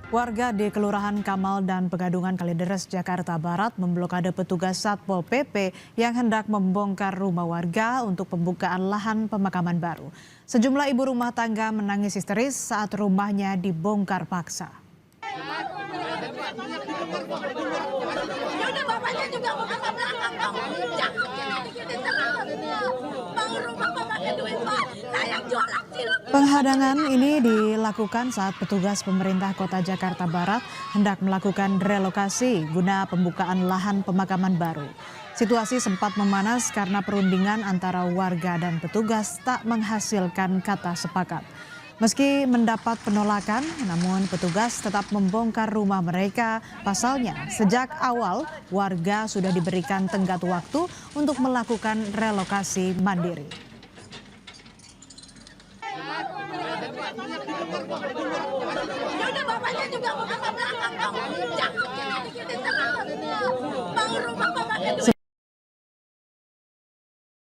Warga di Kelurahan Kamal dan Pegadungan Kalideres, Jakarta Barat memblokade petugas Satpol PP yang hendak membongkar rumah warga untuk pembukaan lahan pemakaman baru. Sejumlah ibu rumah tangga menangis histeris saat rumahnya dibongkar paksa. Penghadangan ini dilakukan saat petugas pemerintah Kota Jakarta Barat hendak melakukan relokasi guna pembukaan lahan pemakaman baru. Situasi sempat memanas karena perundingan antara warga dan petugas tak menghasilkan kata sepakat. Meski mendapat penolakan, namun petugas tetap membongkar rumah mereka. Pasalnya, sejak awal warga sudah diberikan tenggat waktu untuk melakukan relokasi mandiri. Ya udah bapaknya juga mau ke belakang dong. Jangan kita bikin di tengah. Bangun rumah bapaknya dulu.